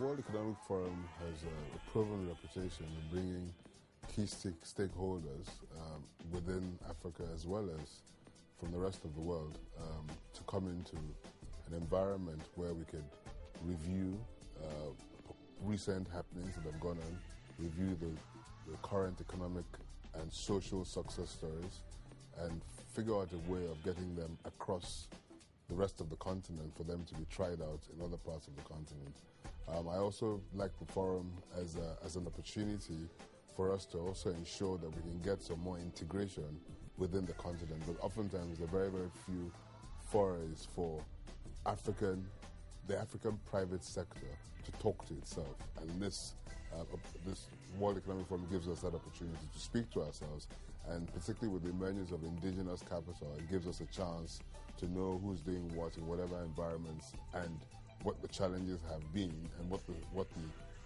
World Economic Forum has a proven reputation in bringing key stakeholders within Africa as well as from the rest of the world to come into an environment where we could review recent happenings that have gone on, review the current economic and social success stories, and figure out a way of getting them across the rest of the continent for them to be tried out in other parts of the continent. I also like the forum as an opportunity for us to also ensure that we can get some more integration within the continent, but oftentimes there are very, very few forays for the African private sector to talk to itself, and this World Economic Forum gives us that opportunity to speak to ourselves, and particularly with the emergence of indigenous capital, it gives us a chance to know who's doing what in whatever environments and what the challenges have been and what the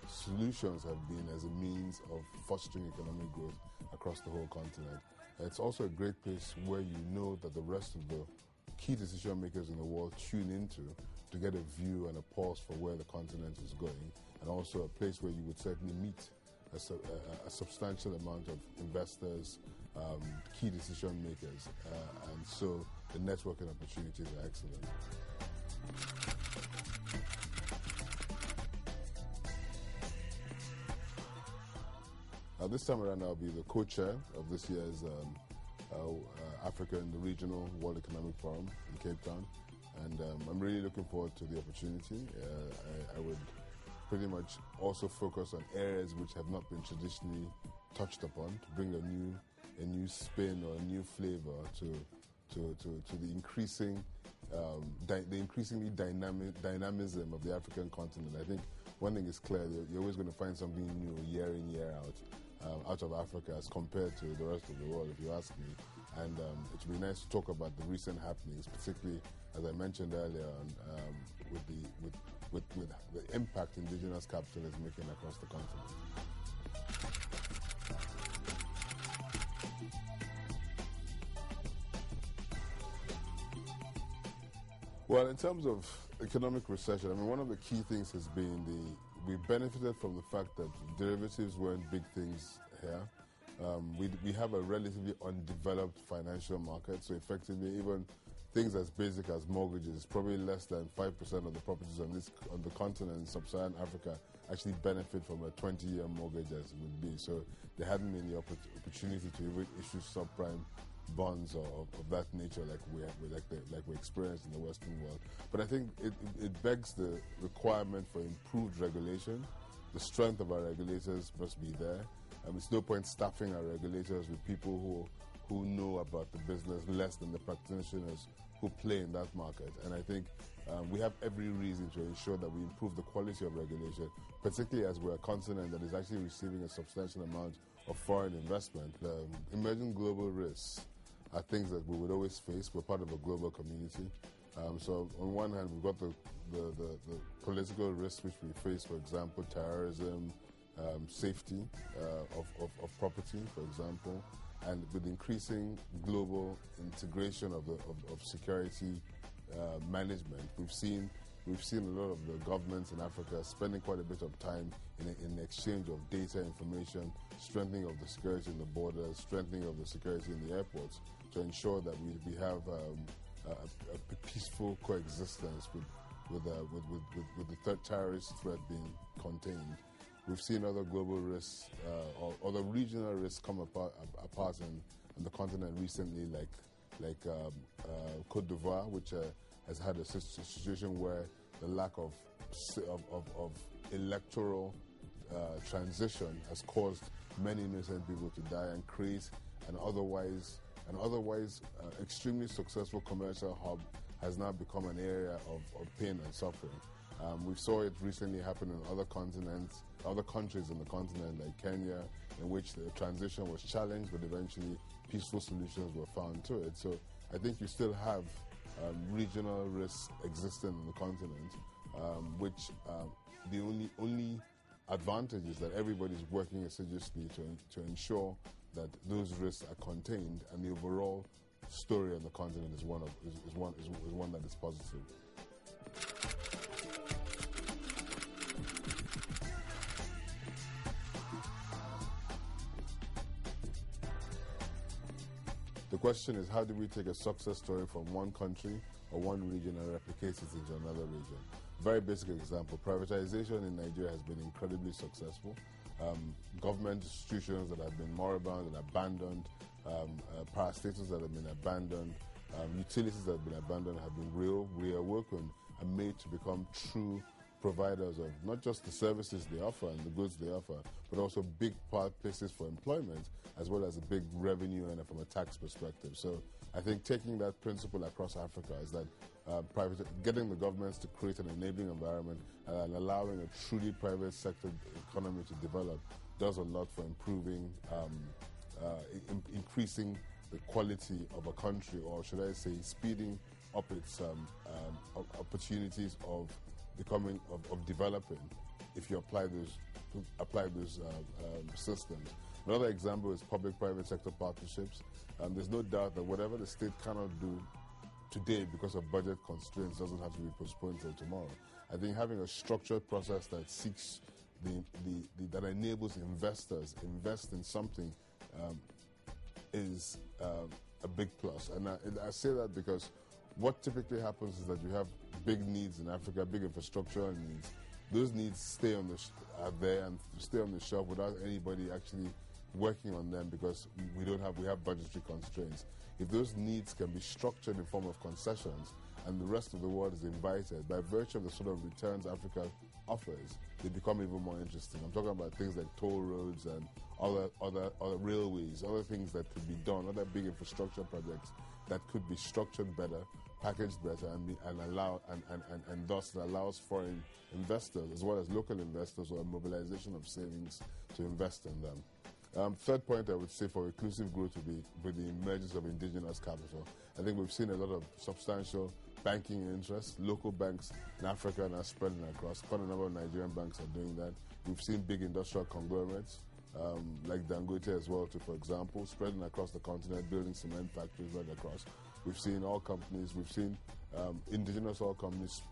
solutions have been as a means of fostering economic growth across the whole continent. It's also a great place where you know that the rest of the key decision makers in the world tune into to get a view and a pulse for where the continent is going, and also a place where you would certainly meet a substantial amount of investors, key decision makers, and so the networking opportunities are excellent. This time around I'll be the co-chair of this year's Africa and the Regional World Economic Forum in Cape Town, and I'm really looking forward to the opportunity. I would pretty much also focus on areas which have not been traditionally touched upon to bring a new spin or a new flavor to the increasingly dynamism of the African continent. I think one thing is clear: you're always going to find something new year in, year out of Africa as compared to the rest of the world, if you ask me. And it would be nice to talk about the recent happenings, particularly, as I mentioned earlier, with the impact indigenous capital is making across the continent. Well, in terms of economic recession, I mean, one of the key things has been we benefited from the fact that derivatives weren't big things here. We have a relatively undeveloped financial market, so effectively even things as basic as mortgages, probably less than 5% of the properties on the continent in sub-Saharan Africa actually benefit from a 20-year mortgage as it would be. So there hadn't been the opportunity to even issue subprime bonds of that nature like we experience in the Western world. But I think it begs the requirement for improved regulation. The strength of our regulators must be there. It's no point staffing our regulators with people who know about the business less than the practitioners who play in that market. And I think we have every reason to ensure that we improve the quality of regulation, particularly as we're a continent that is actually receiving a substantial amount of foreign investment. Emerging global risks are things that we would always face. We're part of a global community. So on one hand, we've got the political risks which we face, for example, terrorism, safety of property, for example, and with increasing global integration of security management, we've seen a lot of the governments in Africa spending quite a bit of time in exchange of data information, strengthening of the security in the borders, strengthening of the security in the airports, to ensure that we have a peaceful coexistence with the terrorist threat being contained. We've seen other global risks or other regional risks come apart in the continent recently, like Côte d'Ivoire, which has had a situation where the lack of electoral transition has caused many innocent people to die and create an otherwise extremely successful commercial hub has now become an area of pain and suffering. We saw it recently happen in other countries in the continent, like Kenya, in which the transition was challenged, but eventually peaceful solutions were found to it. So I think you still have regional risks existing in the continent, which the only advantage is that everybody's working assiduously to ensure that those risks are contained, and the overall story on the continent is one that is positive. The question is, how do we take a success story from one country or one region and replicate it into another region? Very basic example, privatization in Nigeria has been incredibly successful. Government institutions that have been moribund and abandoned, parastatals that have been abandoned, utilities that have been abandoned have been reawoken and made to become true providers of not just the services they offer and the goods they offer, but also big places for employment, as well as a big revenue and from a tax perspective. So I think taking that principle across Africa is that getting the governments to create an enabling environment and allowing a truly private sector economy to develop does a lot for improving, increasing the quality of a country, or should I say speeding up its opportunities of developing if you apply those systems. Another example is public-private sector partnerships. There's no doubt that whatever the state cannot do today because of budget constraints doesn't have to be postponed till tomorrow. I think having a structured process that seeks that enables investors invest in something is a big plus. And I say that because what typically happens is that you have big needs in Africa, big infrastructural needs. Those needs stay on are there and stay on the shelf without anybody actually working on them because we have budgetary constraints. If those needs can be structured in form of concessions and the rest of the world is invited, by virtue of the sort of returns Africa offers, they become even more interesting. I'm talking about things like toll roads and other railways, other things that could be done, other big infrastructure projects that could be structured better, packaged better, and thus it allows foreign investors as well as local investors or a mobilization of savings to invest in them. Third point I would say for inclusive growth would be with the emergence of indigenous capital. I think we've seen a lot of substantial banking interests. Local banks in Africa are spreading across. Quite a number of Nigerian banks are doing that. We've seen big industrial conglomerates like Dangote as well, for example, spreading across the continent, building cement factories right across. We've seen oil companies, we've seen indigenous oil companies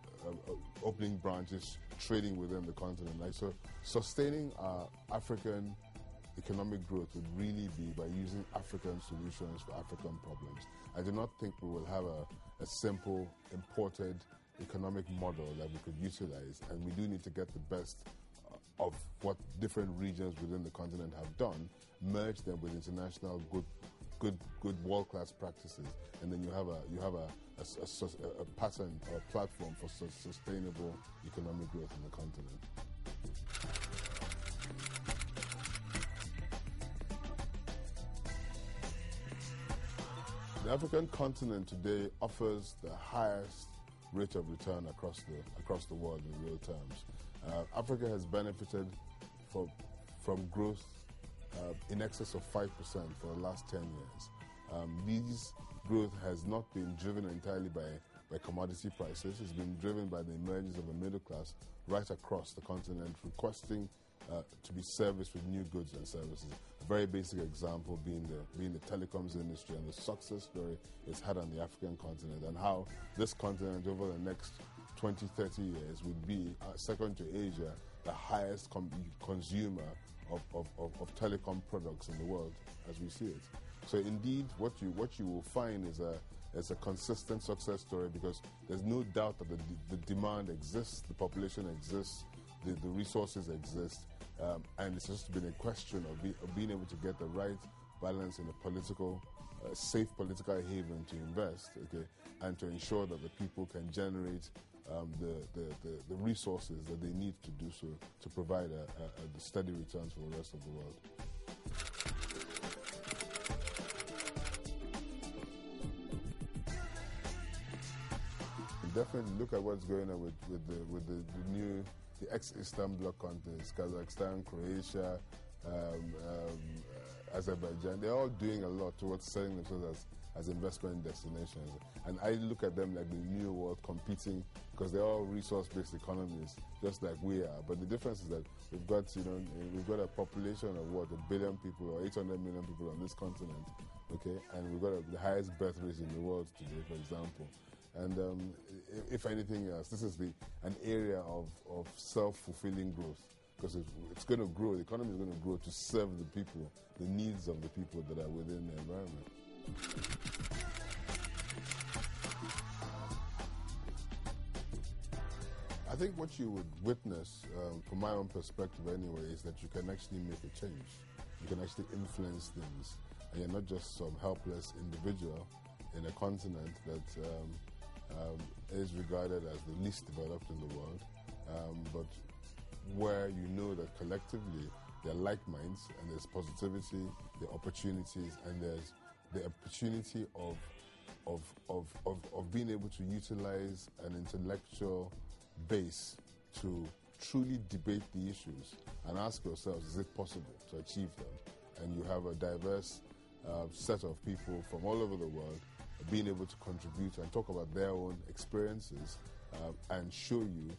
opening branches, trading within the continent. So sustaining our African economic growth would really be by using African solutions for African problems. I do not think we will have a simple imported economic model that we could utilize, and we do need to get the best of what different regions within the continent have done, merge them with international good world-class practices, and then you have a pattern or a platform for sustainable economic growth in the continent. The African continent today offers the highest rate of return across the world in real terms. Africa has benefited from growth in excess of 5% for the last 10 years. This growth has not been driven entirely by commodity prices. It's been driven by the emergence of a middle class right across the continent requesting to be serviced with new goods and services. A very basic example being the telecoms industry and the success story it's had on the African continent, and how this continent over the next 20, 30 years would be, second to Asia, the highest consumer of telecom products in the world as we see it. So indeed, what you will find is a consistent success story, because there's no doubt that the demand exists, the population exists, the resources exist, and it's just been a question of being able to get the right balance in a safe political haven to invest, okay, and to ensure that the people can generate the resources that they need to do so to provide a steady returns for the rest of the world. Definitely look at what's going on with the ex-Eastern Bloc countries, Kazakhstan, Croatia, Azerbaijan. They're all doing a lot towards setting themselves as investment destinations. And I look at them like the new world competing, because they're all resource-based economies, just like we are. But the difference is that we've got a population of what, 1 billion people or 800 million people on this continent, okay? And we've got the highest birth rate in the world today, for example. And if anything else, this is an area of self-fulfilling growth, because it's going to grow. The economy is going to grow to serve the people, the needs of the people that are within the environment. I think what you would witness, from my own perspective anyway, is that you can actually make a change. You can actually influence things. And you're not just some helpless individual in a continent that is regarded as the least developed in the world, but where you know that collectively there are like minds and there's positivity, there are opportunities, and there's the opportunity of being able to utilize an intellectual base to truly debate the issues and ask yourselves, is it possible to achieve them? And you have a diverse set of people from all over the world being able to contribute and talk about their own experiences and show you